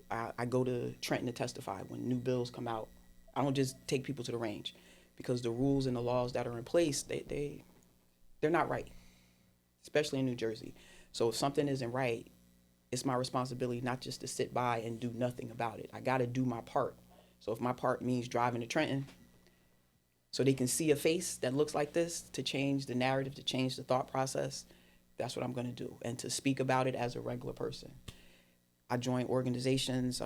to Trenton to testify when new bills come out. I don't just take people to the range, because the rules and the laws that are in place, they're not right, especially in New Jersey. So if something isn't right, it's my responsibility not just to sit by and do nothing about it. I got to do my part. So if my part means driving to Trenton so they can see a face that looks like this, to change the narrative, to change the thought process, that's what I'm going to do, and to speak about it as a regular person. I join organizations.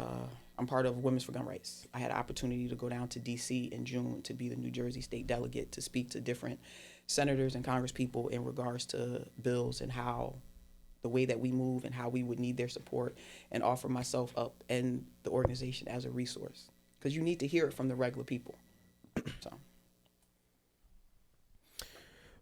I'm part of Women's for Gun Rights. I had an opportunity to go down to D.C. in June to be the New Jersey state delegate to speak to different senators and congresspeople in regards to bills and how the way that we move and how we would need their support, and offer myself up and the organization as a resource, because you need to hear it from the regular people. So.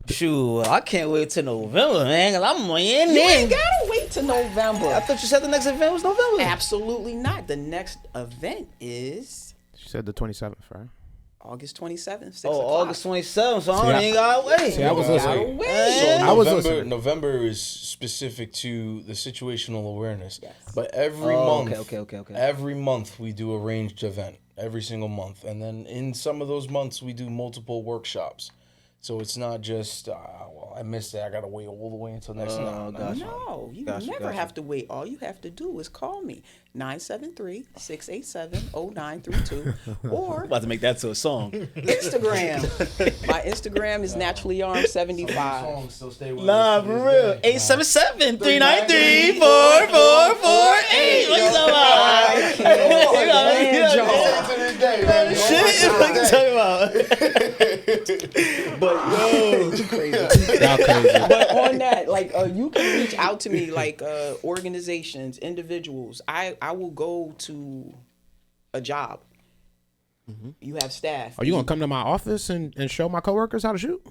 Shoot, I can't wait till November, man, because I'm in You there. ain't gotta wait till November. I thought you said the next event was November. Absolutely not. The next event is She said the 27th, right? August 27th, 6 Oh, o'clock. August 27th, so See, I ain't got to wait. See, I was Gotta listening. wait. So I was November, listening. November is specific to the situational awareness. Yes. But every Oh, month, okay. every month we do a ranged event, every single month. And then in some of those months we do multiple workshops. So it's not just, well, I missed it, I got to wait all the way until next month. gotcha. No, you Gotcha, never gotcha. have to wait. All you have to do is call me, 973-687-0932, or About to make that to a song. Instagram. My Instagram is naturallyarmed75. Still stay with Nah, us to for this real. day. 877-393-4448. What you talking about? Man, Joe. Shit, what you talking about? But crazy. Y'all crazy. But on that, like, you can reach out to me, like, organizations, individuals. I will go to a job. You have staff. Are you gonna come to my office and show my coworkers how to shoot?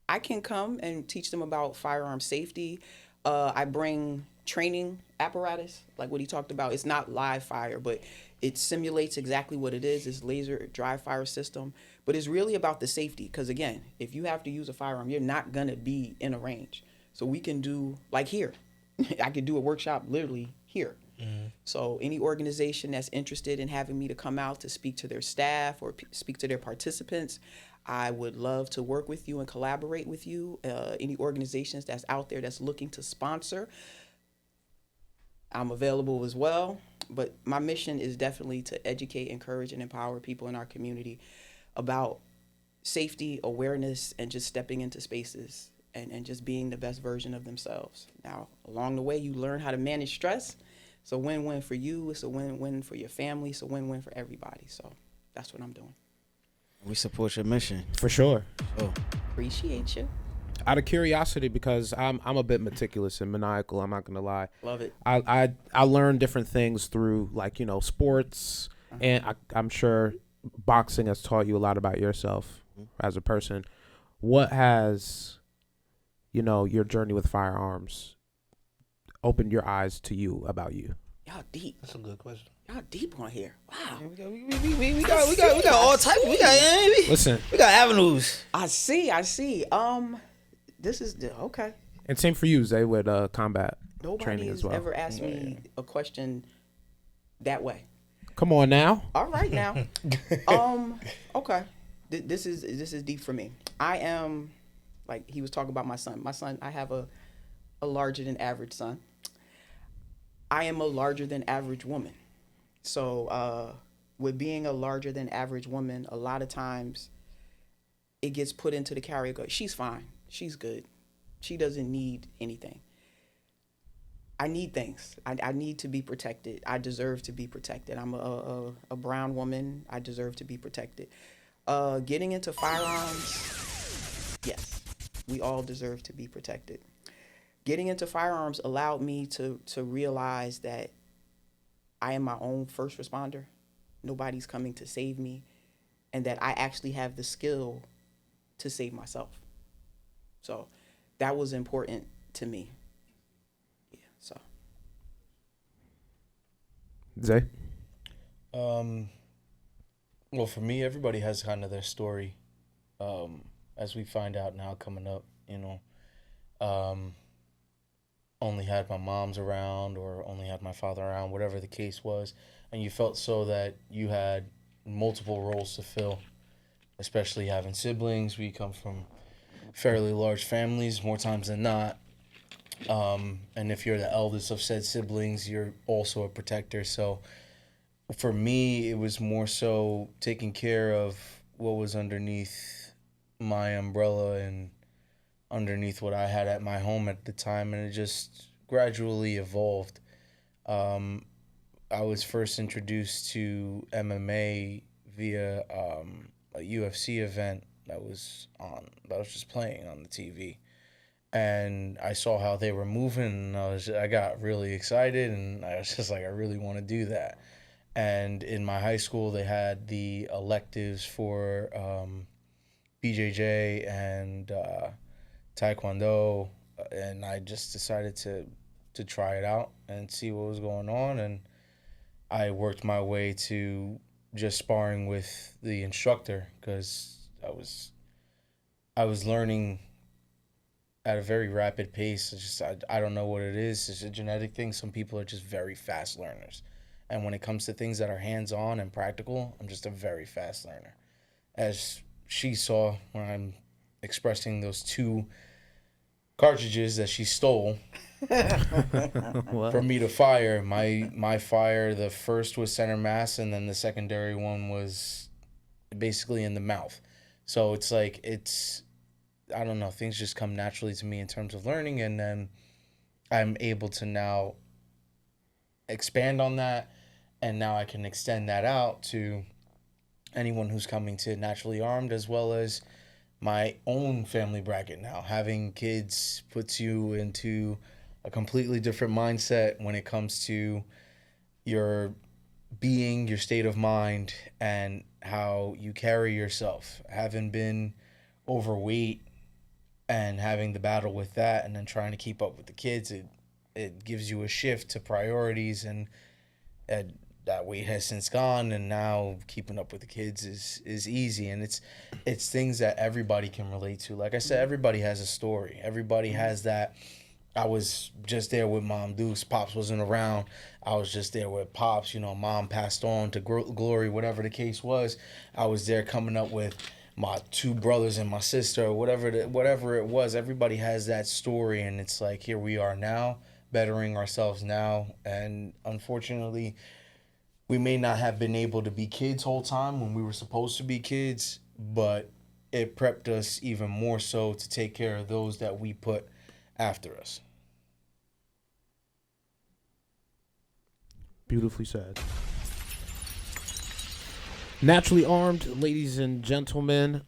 I can come and teach them about firearm safety. I bring training apparatus, like what he talked about. It's not live fire, but it simulates exactly what it is. It's laser dry fire system. But it's really about the safety, because, again, if you have to use a firearm, you're not going to be in a range. So we can do, like here, I could do a workshop literally here. So any organization that's interested in having me to come out to speak to their staff or speak to their participants, I would love to work with you and collaborate with you. Any organizations that's out there that's looking to sponsor, I'm available as well. But my mission is definitely to educate, encourage, and empower people in our community about safety, awareness, and just stepping into spaces and just being the best version of themselves. Now, along the way, you learn how to manage stress. It's a win-win for you. It's a win-win for your family. It's a win-win for everybody. So that's what I'm doing. We support your mission. For sure. Oh, Appreciate you. Out of curiosity, because I'm a bit meticulous and maniacal. I'm not gonna lie. Love it. I learned different things through, like, sports, and I'm sure boxing has taught you a lot about yourself as a person. What has, your journey with firearms opened your eyes to you about you? Y'all deep. That's a good question. Y'all deep on here. Wow. We got all types. We got Listen, we got avenues. I see. This is okay. and same for you, Zay, with combat Nobody training has as well. ever asked me a question that way. Come on now. All right now. Okay. This is deep for me. I am, like he was talking about my son. My son, I have a larger than average son. I am a larger than average woman. So with being a larger than average woman, a lot of times it gets put into the category, she's fine, she's good, she doesn't need anything. I need things. I need to be protected. I deserve to be protected. I'm a brown woman. I deserve to be protected. Getting into firearms, yes, we all deserve to be protected. Getting into firearms allowed me to realize that I am my own first responder. Nobody's coming to save me, and that I actually have the skill to save myself. So that was important to me. Yeah, so. Zay? Well, for me, everybody has kind of their story. As we find out now coming up, only had my mom's around or only had my father around, whatever the case was. And you felt so that you had multiple roles to fill, especially having siblings. We come from fairly large families, more times than not. And if you're the eldest of said siblings, you're also a protector. So for me, it was more so taking care of what was underneath my umbrella and underneath what I had at my home at the time, and it just gradually evolved. I was first introduced to MMA via a UFC event that was just playing on the TV, and I saw how they were moving, and I got really excited, and I was just like, I really want to do that. And in my high school, they had the electives for BJJ and Taekwondo, and I just decided to try it out and see what was going on, and I worked my way to just sparring with the instructor because I was learning at a very rapid pace. I don't know what it is. It's a genetic thing. Some people are just very fast learners, and when it comes to things that are hands-on and practical, I'm just a very fast learner. As she saw when I'm expressing those 2 cartridges that she stole for me to fire. My fire, the first was center mass, and then the secondary one was basically in the mouth. So it's like, I don't know, things just come naturally to me in terms of learning, and then I'm able to now expand on that, and now I can extend that out to anyone who's coming to naturally armed, as well as my own family bracket now. Having kids puts you into a completely different mindset when it comes to your being, your state of mind, and how you carry yourself. Having been overweight and having the battle with that, and then trying to keep up with the kids, it gives you a shift to priorities, and that weight has since gone, and now keeping up with the kids is easy. And it's things that everybody can relate to. Like I said, everybody has a story. Everybody has that. I was just there with Mom Deuce. Pops wasn't around. I was just there with Pops. Mom passed on to glory, whatever the case was. I was there coming up with my 2 brothers and my sister, or whatever it was. Everybody has that story, and it's like, here we are now, bettering ourselves now. And unfortunately, we may not have been able to be kids whole time when we were supposed to be kids, but it prepped us even more so to take care of those that we put after us. Beautifully said. Naturally armed, ladies and gentlemen,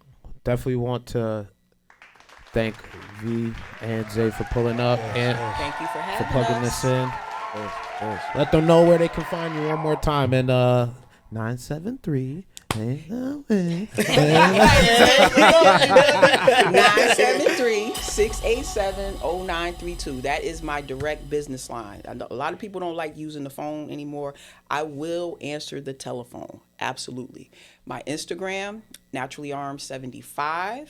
definitely want to thank V and Zay for pulling up and Thank you for for having plugging us. this in. Let them know where they can find you one more time. And 973 973-687-0932. That is my direct business line. I know a lot of people don't like using the phone anymore. I will answer the telephone. Absolutely. My Instagram, naturallyarmed75.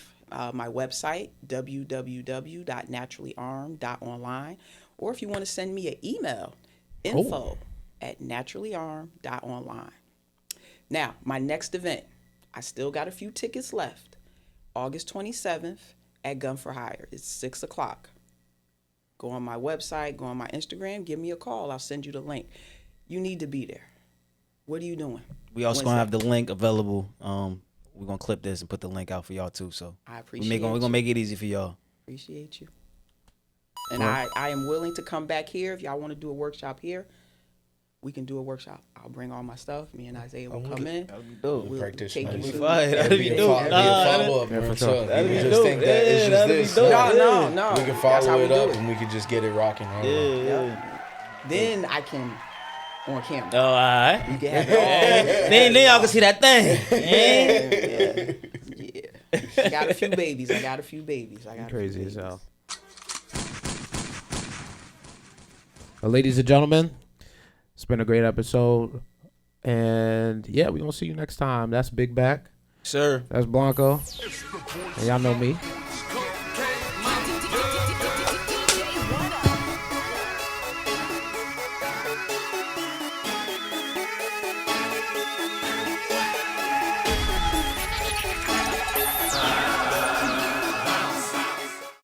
My website, www.naturallyarmed.online. Or if you want to send me an email, info@naturallyarmed.online. Now, my next event, I still got a few tickets left. August 27th at Gun for Hire. It's 6 o'clock. Go on my website, go on my Instagram, give me a call. I'll send you the link. You need to be there. What are you doing? We also gonna have the link available. We're gonna clip this and put the link out for y'all too. So I appreciate we're gonna make it easy for y'all. Appreciate you. And I am willing to come back here. If y'all want to do a workshop here, we can do a workshop. I'll bring all my stuff. Me and Isaiah will come in. That'll be dope. We'll Practitioner. take you through That'll be dope. Follow-up. for sure. That'd be Just dope. think that it's just that'd be this. dope. No. We can That's follow how we it do up it. and we can just get it rocking. Right? Yeah. Then I can, on camera. Oh, all right. You can have it all. Then y'all can see that thing. Yeah. I got a few babies. Crazy as hell. Well, ladies and gentlemen, it's been a great episode. And yeah, we're going to see you next time. That's Big Back. Sure. That's Blanco. And y'all know me.